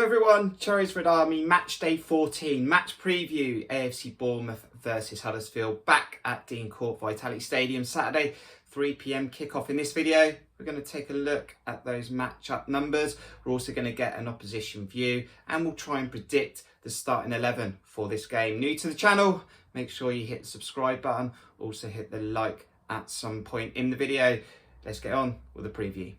Hello everyone, Cherries Red Army, match day 14, match preview, AFC Bournemouth versus Huddersfield, back at Dean Court Vitality Stadium, Saturday, 3 PM kickoff. In this video, we're going to take a look at those match-up numbers. We're also going to get an opposition view, and we'll try and predict the starting 11 for this game. New to the channel, make sure you hit the subscribe button, also hit the like at some point in the video. Let's get on with the preview.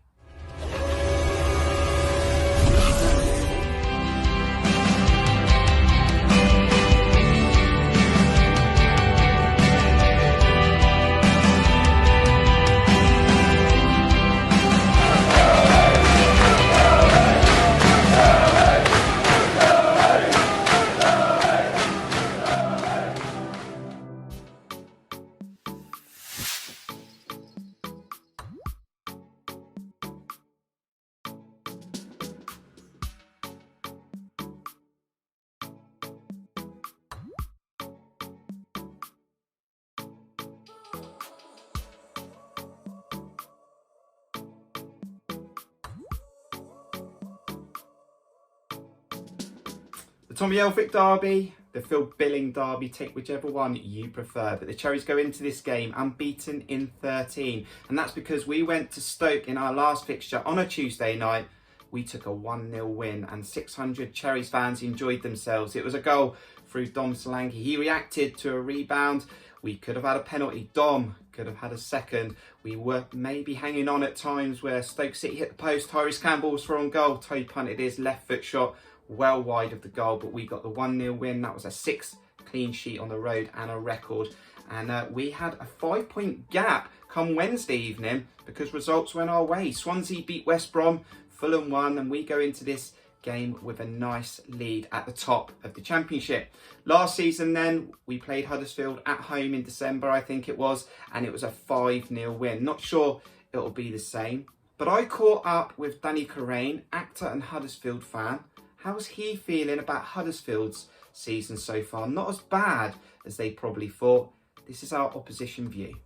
The Tommy Elphick derby, the Phil Billing derby, take whichever one you prefer. But the Cherries go into this game unbeaten in 13. And that's because we went to Stoke in our last fixture on a Tuesday night. We took a 1-0 win and 600 Cherries fans enjoyed themselves. It was a goal through Dom Solanke. He reacted to a rebound. We could have had a penalty. Dom could have had a second. We were maybe hanging on at times where Stoke City hit the post. Tyrese Campbell was for on goal. Toe punted his left foot shot well wide of the goal, but we got the 1-0 win. That was a 6th clean sheet on the road and a record. And we had a 5-point gap come Wednesday evening because results went our way. Swansea beat West Brom, Fulham won, and we go into this game with a nice lead at the top of the Championship. Last season then, we played Huddersfield at home in December, I think it was, and it was a 5-0 win. Not sure it'll be the same, but I caught up with Danny Kirrane, Actor and Huddersfield fan. How's he feeling about Huddersfield's season so far? Not as bad as they probably thought. This is our opposition view.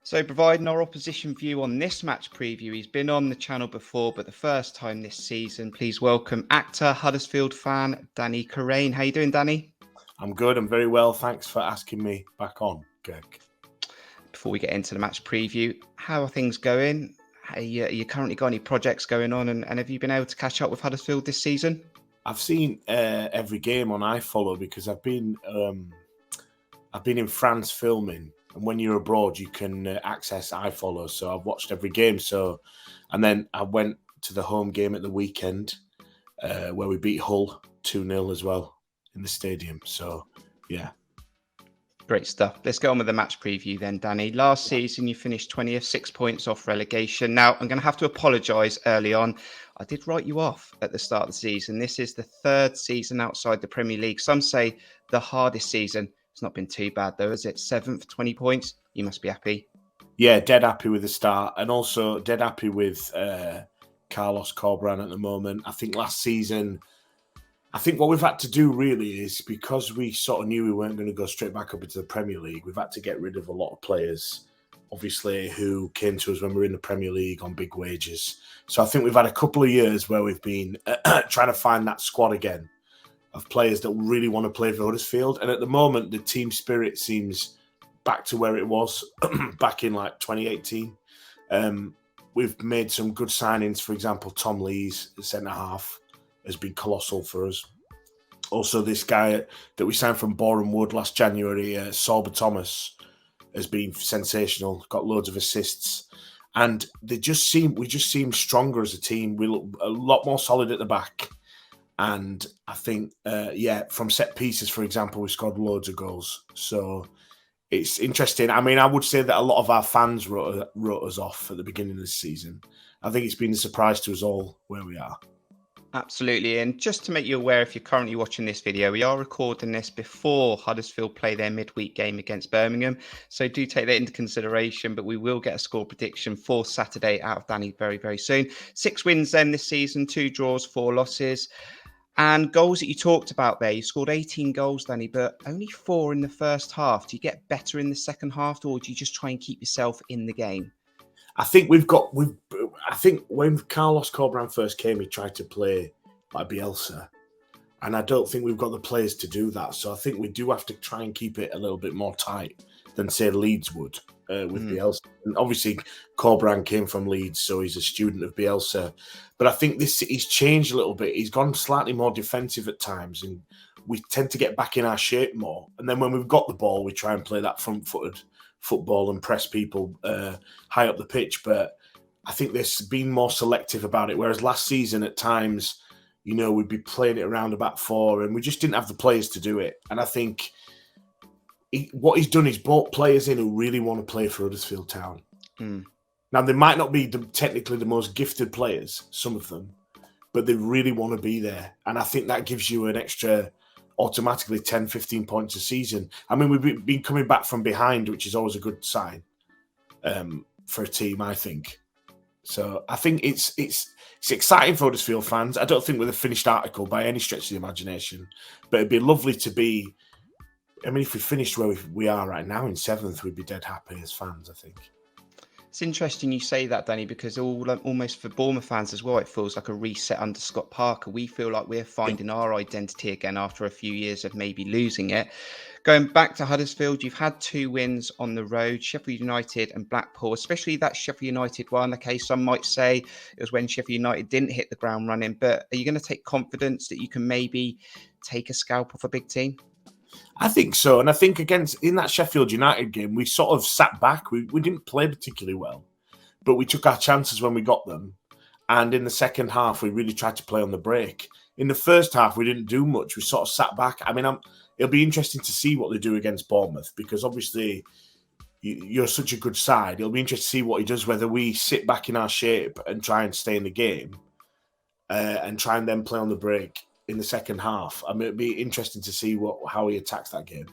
So providing our opposition view on this match preview, he's been on the channel before, but the first time this season, please welcome actor, Huddersfield fan, Danny Kirrane. How you doing, Danny? I'm good. I'm very well. Thanks for asking me back on, Greg. Before we get into the match preview, how are things going? You currently got any projects going on, and have you been able to catch up with Huddersfield this season? I've seen every game on iFollow because I've been in France filming. And when you're abroad, you can access iFollow. So I've watched every game. And then I went to the home game at the weekend where we beat Hull 2-0 as well in the stadium. So, yeah. Great stuff. Let's go on with the match preview then, Danny. Last season, you finished 20th, 6 points off relegation. Now, I'm going to have to apologise early on. I did write you off at the start of the season. This is the third season outside the Premier League. Some say the hardest season. It's not been too bad though, is it? 7th, 20 points. You must be happy. Yeah, dead happy with the start, and also dead happy with Carlos Corberán at the moment. I think last season, what we've had to do really is, because we sort of knew we weren't going to go straight back up into the Premier League, we've had to get rid of a lot of players, obviously, who came to us when we were in the Premier League on big wages. So I think we've had a couple of years where we've been trying to find that squad again of players that really want to play for Huddersfield. And at the moment, the team spirit seems back to where it was back in like 2018. We've made some good signings. For example, Tom Lees, the centre-half, has been colossal for us. Also, this guy that we signed from Boreham Wood last January, Sorba Thomas, has been sensational, got loads of assists. And we just seem stronger as a team. We look a lot more solid at the back. And I think, from set pieces, for example, we scored loads of goals. So it's interesting. I mean, I would say that a lot of our fans wrote us off at the beginning of the season. I think it's been a surprise to us all where we are. Absolutely. And just to make you aware, if you're currently watching this video, we are recording this before Huddersfield play their midweek game against Birmingham. So do take that into consideration, but we will get a score prediction for Saturday out of Danny very, very soon. 6 wins then this season, 2 draws, 4 losses. And goals that you talked about there, you scored 18 goals, Danny, but only 4 in the first half. Do you get better in the second half, or do you just try and keep yourself in the game? I think I think when Carlos Corberán first came, he tried to play like Bielsa. And I don't think we've got the players to do that. So I think we do have to try and keep it a little bit more tight than, say, Leeds would with Bielsa. And obviously, Corberán came from Leeds, so he's a student of Bielsa. But I think he's changed a little bit. He's gone slightly more defensive at times, and we tend to get back in our shape more. And then when we've got the ball, we try and play that front-footed football and press people high up the pitch. But I think there's been more selective about it. Whereas last season, at times, we'd be playing it around the back four, and we just didn't have the players to do it. And I think what he's done is brought players in who really want to play for Huddersfield Town. Now, they might not be technically the most gifted players, some of them, but they really want to be there. And I think that gives you an extra, automatically 10, 15 points a season. I mean, we've been coming back from behind, which is always a good sign for a team, I think. So I think it's exciting for Huddersfield fans. I don't think we're the finished article by any stretch of the imagination, but it'd be lovely to be. I mean, if we finished where we are right now in 7th, we'd be dead happy as fans, I think. It's interesting you say that, Danny, because almost for Bournemouth fans as well, it feels like a reset under Scott Parker. We feel like we're finding our identity again after a few years of maybe losing it. Going back to Huddersfield, you've had 2 wins on the road, Sheffield United and Blackpool, especially that Sheffield United one. Okay, some might say it was when Sheffield United didn't hit the ground running, but are you going to take confidence that you can maybe take a scalp off a big team? I think so. And I think in that Sheffield United game, we sort of sat back. We didn't play particularly well, but we took our chances when we got them. And in the second half, we really tried to play on the break. In the first half, we didn't do much. We sort of sat back. I mean, it'll be interesting to see what they do against Bournemouth, because obviously you're such a good side. It'll be interesting to see what he does, whether we sit back in our shape and try and stay in the game and try and then play on the break in the second half. I mean, it'd be interesting to see how he attacks that game.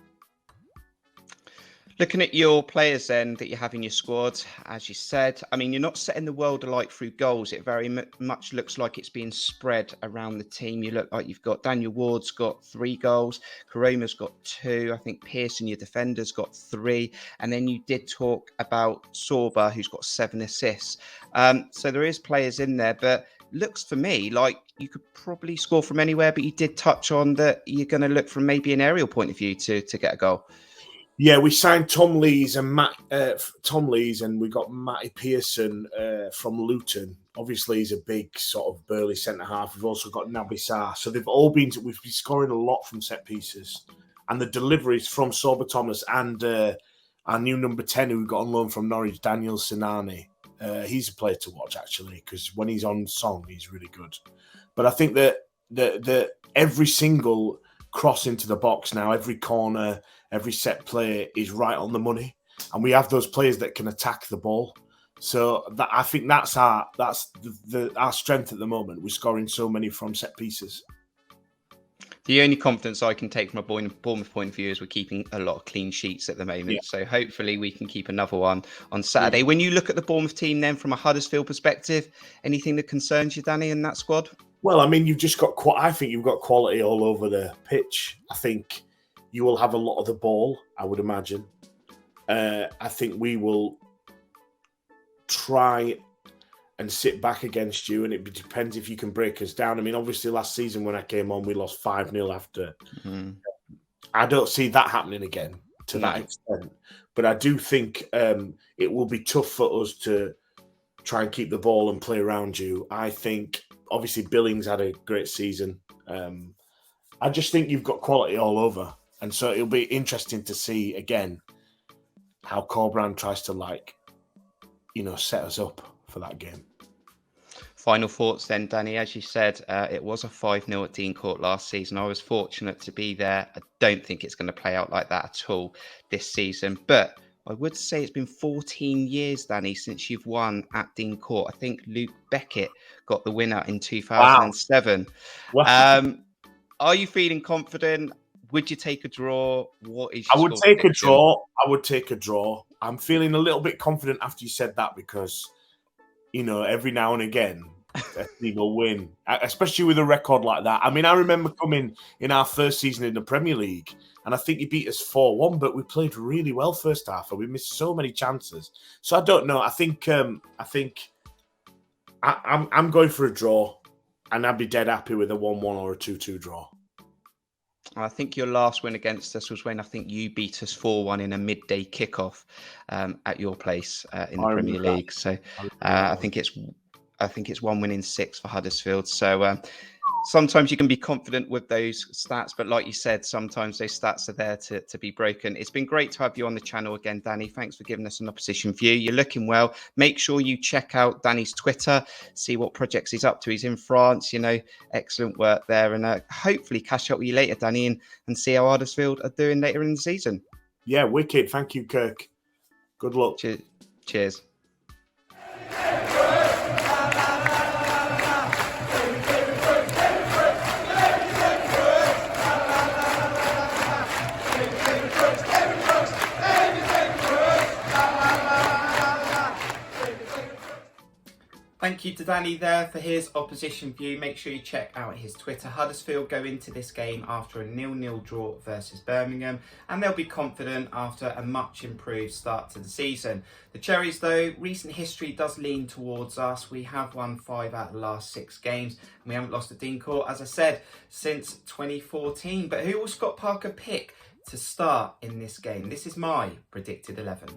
Looking at your players then that you have in your squad, as you said, I mean, you're not setting the world alight through goals. It very much looks like it's being spread around the team. You look like you've got Daniel Ward's got 3 goals, Karama's got 2. I think Pearson, your defender's got 3. And then you did talk about Sorba, who's got 7 assists. So there is players in there, but looks for me like you could probably score from anywhere, but you did touch on that you're going to look from maybe an aerial point of view to get a goal. Yeah, we signed Tom Lees and we got Matty Pearson from Luton. Obviously, he's a big sort of burly centre half. We've also got Naby Sarr. So we've been scoring a lot from set pieces, and the deliveries from Sorba Thomas and our new number 10 who we got on loan from Norwich, Daniel Sinani. He's a player to watch, actually, because when he's on song, he's really good. But I think that every single cross into the box now, every corner, every set play is right on the money, and we have those players that can attack the ball. So I think that's our strength at the moment. We're scoring so many from set pieces. The only confidence I can take from a Bournemouth point of view is we're keeping a lot of clean sheets at the moment. Yeah. So hopefully we can keep another one on Saturday. Yeah. When you look at the Bournemouth team then from a Huddersfield perspective, anything that concerns you, Danny, in that squad? Well, I mean, I think you've got quality all over the pitch. I think you will have a lot of the ball, I would imagine. I think we will try and sit back against you, and it depends if you can break us down. I mean, obviously, last season when I came on, we lost 5-0 after. Mm-hmm. I don't see that happening again to that extent. But I do think it will be tough for us to try and keep the ball and play around you. I think, obviously, Billings had a great season. I just think you've got quality all over. And so it'll be interesting to see, again, how Corberán tries to, set us up for that game. Final thoughts then, Danny. As you said, it was a 5-0 at Dean Court last season. I was fortunate to be there. I don't think it's going to play out like that at all this season. But I would say it's been 14 years, Danny, since you've won at Dean Court. I think Luke Beckett got the winner in 2007. Wow. Are you feeling confident? Would you take a draw? What is? I would take a draw. I would take a draw. I'm feeling a little bit confident after you said that because, every now and again, a team will win, especially with a record like that. I mean, I remember coming in our first season in the Premier League, and I think he beat us 4-1, but we played really well first half, and we missed so many chances. So I don't know. I think I'm going for a draw, and I'd be dead happy with a 1-1 or a 2-2 draw. I think your last win against us was when I think you beat us 4-1 in a midday kickoff at your place in the Premier League. So I think it's 1 win in 6 for Huddersfield. So sometimes you can be confident with those stats, but like you said, sometimes those stats are there to be broken. It's been great to have you on the channel again, Danny. Thanks for giving us an opposition view. You're looking well. Make sure you check out Danny's Twitter, see what projects he's up to. He's in France, you know, excellent work there. And hopefully catch up with you later, Danny, and see how Huddersfield are doing later in the season. Yeah, wicked. Thank you, Kirk. Good luck. Cheers. Thank you to Danny there for his opposition view. Make sure you check out his Twitter. Huddersfield go into this game after a 0-0 draw versus Birmingham, and they'll be confident after a much improved start to the season. The Cherries, though, recent history does lean towards us. We have won 5 out of the last 6 games, and we haven't lost at Dean Court, as I said, since 2014. But who will Scott Parker pick to start in this game? This is my predicted 11.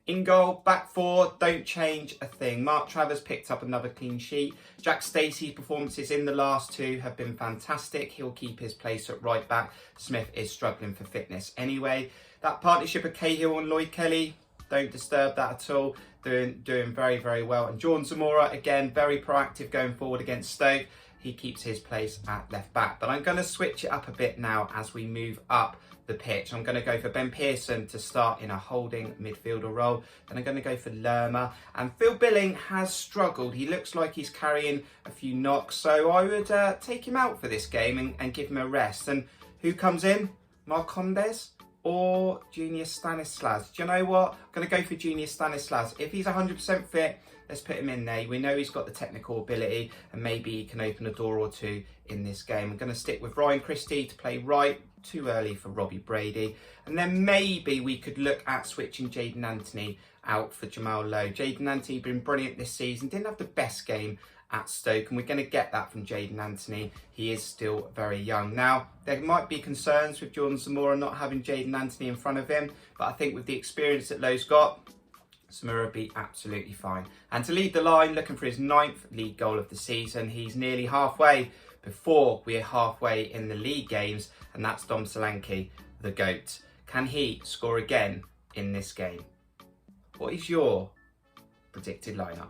In goal, back 4, don't change a thing. Mark Travers picked up another clean sheet. Jack Stacey's performances in the last 2 have been fantastic. He'll keep his place at right back. Smith is struggling for fitness anyway. That partnership of Cahill and Lloyd Kelly, don't disturb that at all. Doing very, very well. And Jordan Zamora, again, very proactive going forward against Stoke. He keeps his place at left back. But I'm going to switch it up a bit now as we move up the pitch. I'm going to go for Ben Pearson to start in a holding midfielder role. Then I'm going to go for Lerma. And Phil Billing has struggled. He looks like he's carrying a few knocks. So I would take him out for this game and give him a rest. And who comes in? Marcondes or Junior Stanislas? Do you know what? I'm going to go for Junior Stanislas. If he's 100% fit, let's put him in there. We know he's got the technical ability and maybe he can open a door or two in this game. I'm going to stick with Ryan Christie to play right. Too early for Robbie Brady. And then maybe we could look at switching Jaden Anthony out for Jamal Lowe. Jaden Anthony been brilliant this season. Didn't have the best game at Stoke, and we're going to get that from Jaden Anthony. He is still very young. Now, there might be concerns with Jordan Zamora not having Jaden Anthony in front of him, but I think with the experience that Lowe's got, Zamora will be absolutely fine. And to lead the line, looking for his 9th league goal of the season. He's nearly halfway before we're halfway in the league games, and that's Dom Solanke, the GOAT. Can he score again in this game? What is your predicted lineup?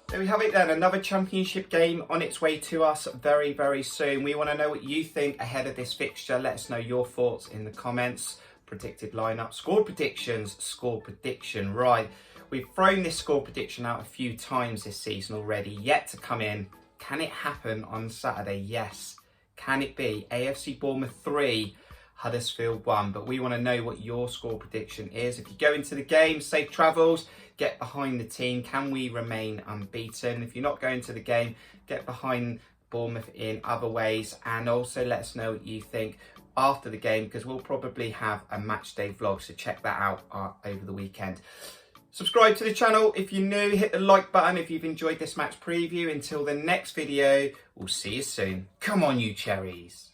There we have it then, another championship game on its way to us very, very soon. We want to know what you think ahead of this fixture. Let us know your thoughts in the comments. Predicted lineup, score predictions, score prediction. Right, we've thrown this score prediction out a few times this season already, yet to come in. Can it happen on Saturday? Yes. Can it be AFC Bournemouth 3, Huddersfield 1? But we want to know what your score prediction is. If you go into the game, safe travels, get behind the team. Can we remain unbeaten? If you're not going to the game, get behind Bournemouth in other ways, and also let us know what you think after the game, because we'll probably have a match day vlog, so check that out over the weekend. Subscribe to the channel if you're new, hit the like button if you've enjoyed this match preview. Until the next video, we'll see you soon. Come on, you cherries.